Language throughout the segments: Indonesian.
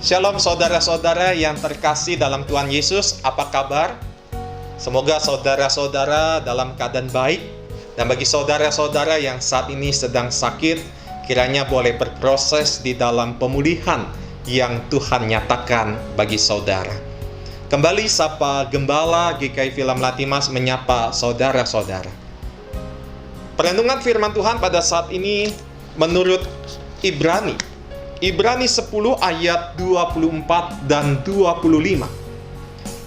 Shalom saudara-saudara yang terkasih dalam Tuhan Yesus, apa kabar? Semoga saudara-saudara dalam keadaan baik. Dan bagi saudara-saudara yang saat ini sedang sakit, kiranya boleh berproses di dalam pemulihan yang Tuhan nyatakan bagi saudara. Kembali Sapa Gembala GKI Film Latimas menyapa saudara-saudara. Perenungan firman Tuhan pada saat ini menurut Ibrani 10 ayat 24 dan 25.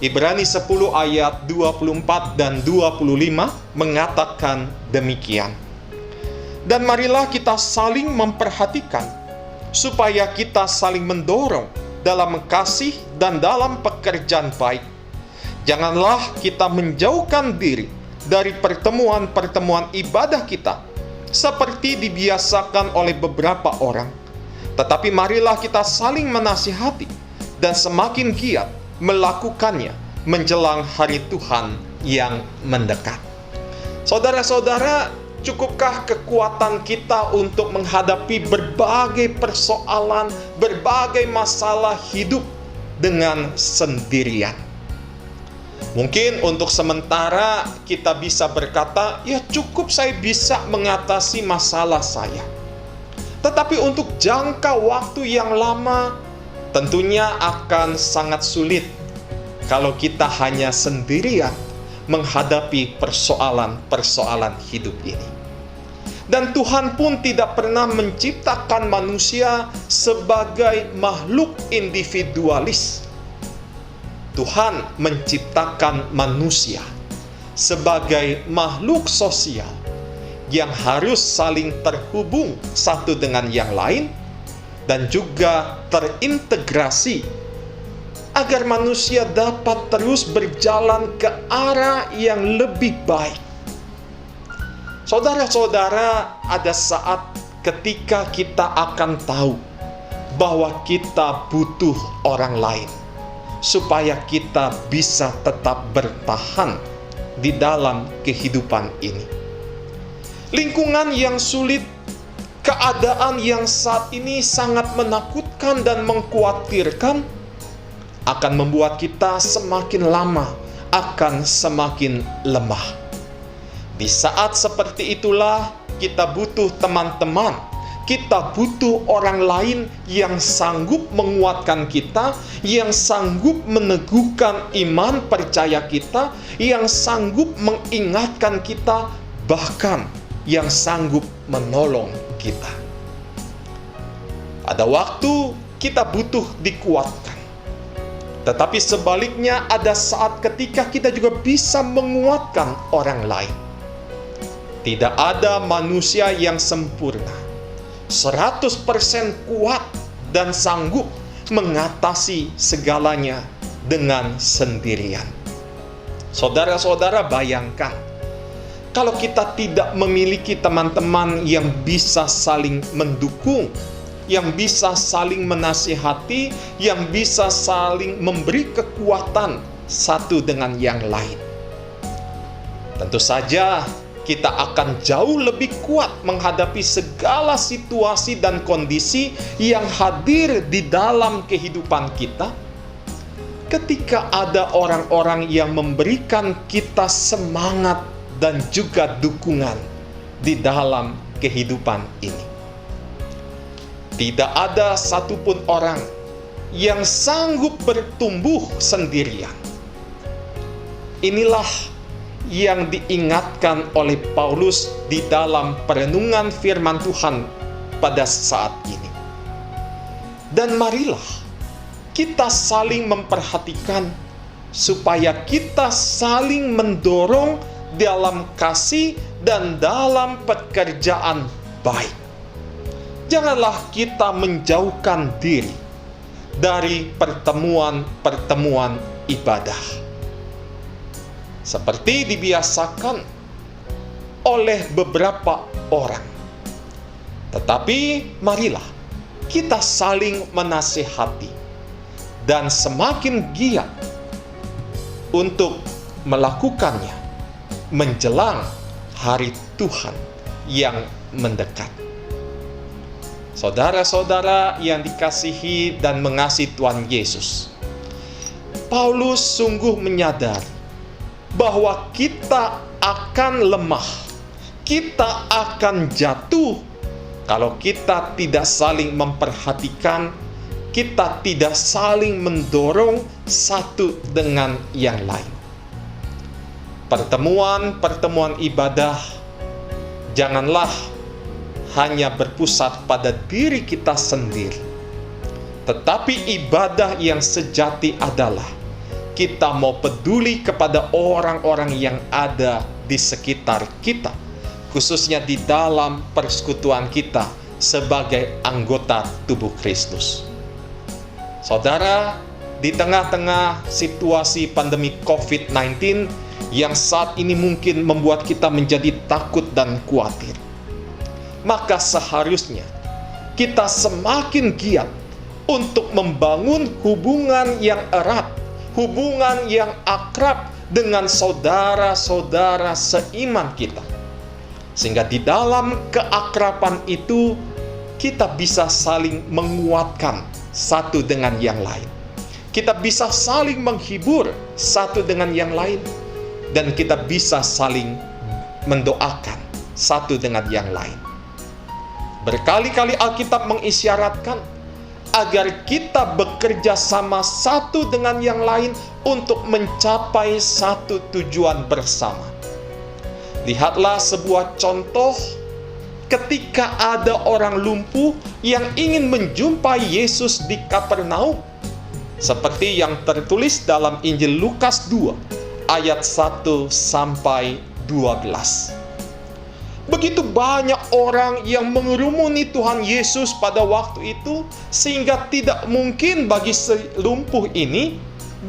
Ibrani 10 ayat 24 dan 25 mengatakan demikian. Dan marilah kita saling memperhatikan, supaya kita saling mendorong dalam kasih dan dalam pekerjaan baik. Janganlah kita menjauhkan diri dari pertemuan-pertemuan ibadah kita, seperti dibiasakan oleh beberapa orang. Tetapi marilah kita saling menasihati dan semakin giat melakukannya menjelang hari Tuhan yang mendekat. Saudara-saudara, cukupkah kekuatan kita untuk menghadapi berbagai persoalan, berbagai masalah hidup dengan sendirian? Mungkin untuk sementara kita bisa berkata, ya cukup saya bisa mengatasi masalah saya. Tetapi untuk jangka waktu yang lama, tentunya akan sangat sulit kalau kita hanya sendirian menghadapi persoalan-persoalan hidup ini. Dan Tuhan pun tidak pernah menciptakan manusia sebagai makhluk individualis. Tuhan menciptakan manusia sebagai makhluk sosial yang harus saling terhubung satu dengan yang lain dan juga terintegrasi agar manusia dapat terus berjalan ke arah yang lebih baik. Saudara-saudara, ada saat ketika kita akan tahu bahwa kita butuh orang lain supaya kita bisa tetap bertahan di dalam kehidupan ini. Lingkungan yang sulit, keadaan yang saat ini sangat menakutkan dan mengkhawatirkan akan membuat kita semakin lama akan semakin lemah. Di saat seperti itulah kita butuh teman-teman, kita butuh orang lain yang sanggup menguatkan kita, yang sanggup meneguhkan iman percaya kita, yang sanggup mengingatkan kita, bahkan yang sanggup menolong kita. Ada waktu kita butuh dikuatkan, tetapi sebaliknya ada saat ketika kita juga bisa menguatkan orang lain. Tidak ada manusia yang sempurna, 100% kuat dan sanggup mengatasi segalanya dengan sendirian. Saudara-saudara, bayangkan kalau kita tidak memiliki teman-teman yang bisa saling mendukung, yang bisa saling menasihati, yang bisa saling memberi kekuatan satu dengan yang lain. Tentu saja kita akan jauh lebih kuat menghadapi segala situasi dan kondisi yang hadir di dalam kehidupan kita ketika ada orang-orang yang memberikan kita semangat dan juga dukungan di dalam kehidupan ini. Tidak ada satupun orang yang sanggup bertumbuh sendirian. Inilah yang diingatkan oleh Paulus di dalam perenungan firman Tuhan pada saat ini. Dan marilah kita saling memperhatikan supaya kita saling mendorong dalam kasih dan dalam pekerjaan baik. Janganlah kita menjauhkan diri dari pertemuan-pertemuan ibadah seperti dibiasakan oleh beberapa orang. Tetapi marilah kita saling menasihati dan semakin giat untuk melakukannya menjelang hari Tuhan yang mendekat. Saudara-saudara yang dikasihi dan mengasihi Tuhan Yesus, Paulus sungguh menyadari bahwa kita akan lemah, kita akan jatuh kalau kita tidak saling memperhatikan, kita tidak saling mendorong satu dengan yang lain. Pertemuan-pertemuan ibadah janganlah hanya berpusat pada diri kita sendiri, tetapi ibadah yang sejati adalah kita mau peduli kepada orang-orang yang ada di sekitar kita, khususnya di dalam persekutuan kita sebagai anggota tubuh Kristus. Saudara, di tengah-tengah situasi pandemi COVID-19 yang saat ini mungkin membuat kita menjadi takut dan khawatir, maka seharusnya kita semakin giat untuk membangun hubungan yang erat, hubungan yang akrab dengan saudara-saudara seiman kita. Sehingga di dalam keakraban itu kita bisa saling menguatkan satu dengan yang lain. Kita bisa saling menghibur satu dengan yang lain. Dan kita bisa saling mendoakan satu dengan yang lain. Berkali-kali Alkitab mengisyaratkan agar kita bekerja sama satu dengan yang lain untuk mencapai satu tujuan bersama. Lihatlah sebuah contoh ketika ada orang lumpuh yang ingin menjumpai Yesus di Kapernaum. Seperti yang tertulis dalam Injil Lukas 2 ayat 1 sampai 12. Begitu banyak orang yang mengerumuni Tuhan Yesus pada waktu itu, sehingga tidak mungkin bagi si lumpuh ini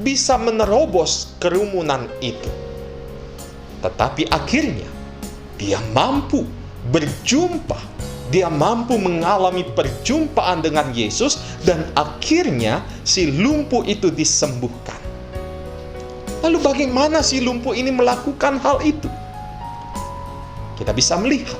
bisa menerobos kerumunan itu. Tetapi akhirnya dia mampu berjumpa, dia mampu mengalami perjumpaan dengan Yesus, dan akhirnya si lumpuh itu disembuhkan. Lalu bagaimana si lumpuh ini melakukan hal itu? Kita bisa melihat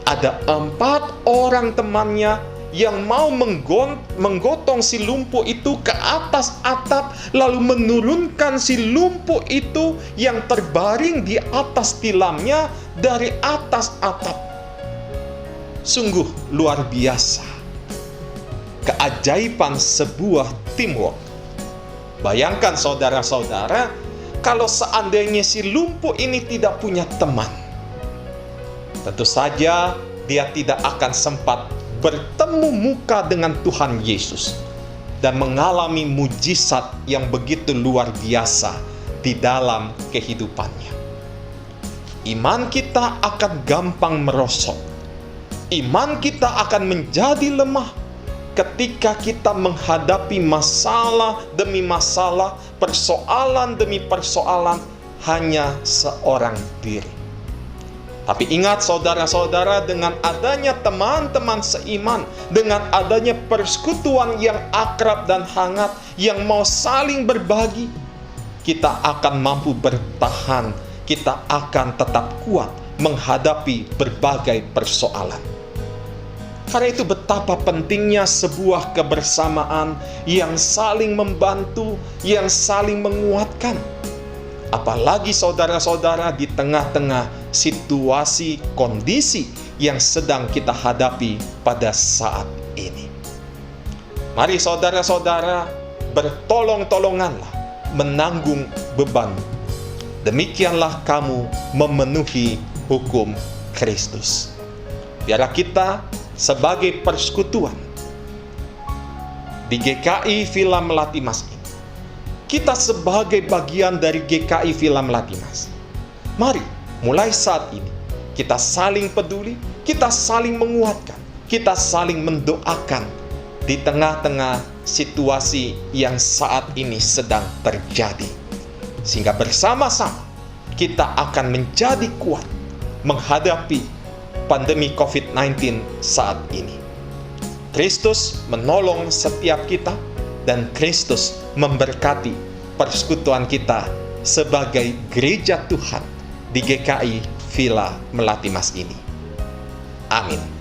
ada 4 orang temannya yang mau menggotong si lumpuh itu ke atas atap, lalu menurunkan si lumpuh itu yang terbaring di atas tilamnya dari atas atap. Sungguh luar biasa keajaiban sebuah teamwork. Bayangkan saudara-saudara, kalau seandainya si lumpuh ini tidak punya teman, tentu saja dia tidak akan sempat bertemu muka dengan Tuhan Yesus dan mengalami mujizat yang begitu luar biasa di dalam kehidupannya. Iman kita akan gampang merosot. Iman kita akan menjadi lemah ketika kita menghadapi masalah demi masalah, persoalan demi persoalan hanya seorang diri. Tapi ingat saudara-saudara, dengan adanya teman-teman seiman, dengan adanya persekutuan yang akrab dan hangat, yang mau saling berbagi, kita akan mampu bertahan, kita akan tetap kuat menghadapi berbagai persoalan. Karena itu betapa pentingnya sebuah kebersamaan yang saling membantu, yang saling menguatkan. Apalagi saudara-saudara di tengah-tengah situasi kondisi yang sedang kita hadapi pada saat ini. Mari saudara-saudara bertolong-tolonganlah menanggung beban. Demikianlah kamu memenuhi hukum Kristus. Biarlah kita sebagai persekutuan di GKI Villa Melati Mas ini, kita sebagai bagian dari GKI Villa Melati Mas, mari mulai saat ini kita saling peduli, kita saling menguatkan, kita saling mendoakan di tengah-tengah situasi yang saat ini sedang terjadi, sehingga bersama-sama kita akan menjadi kuat menghadapi pandemi COVID-19 saat ini. Kristus menolong setiap kita, dan Kristus memberkati persekutuan kita sebagai gereja Tuhan di GKI Villa Melati Mas ini. Amin.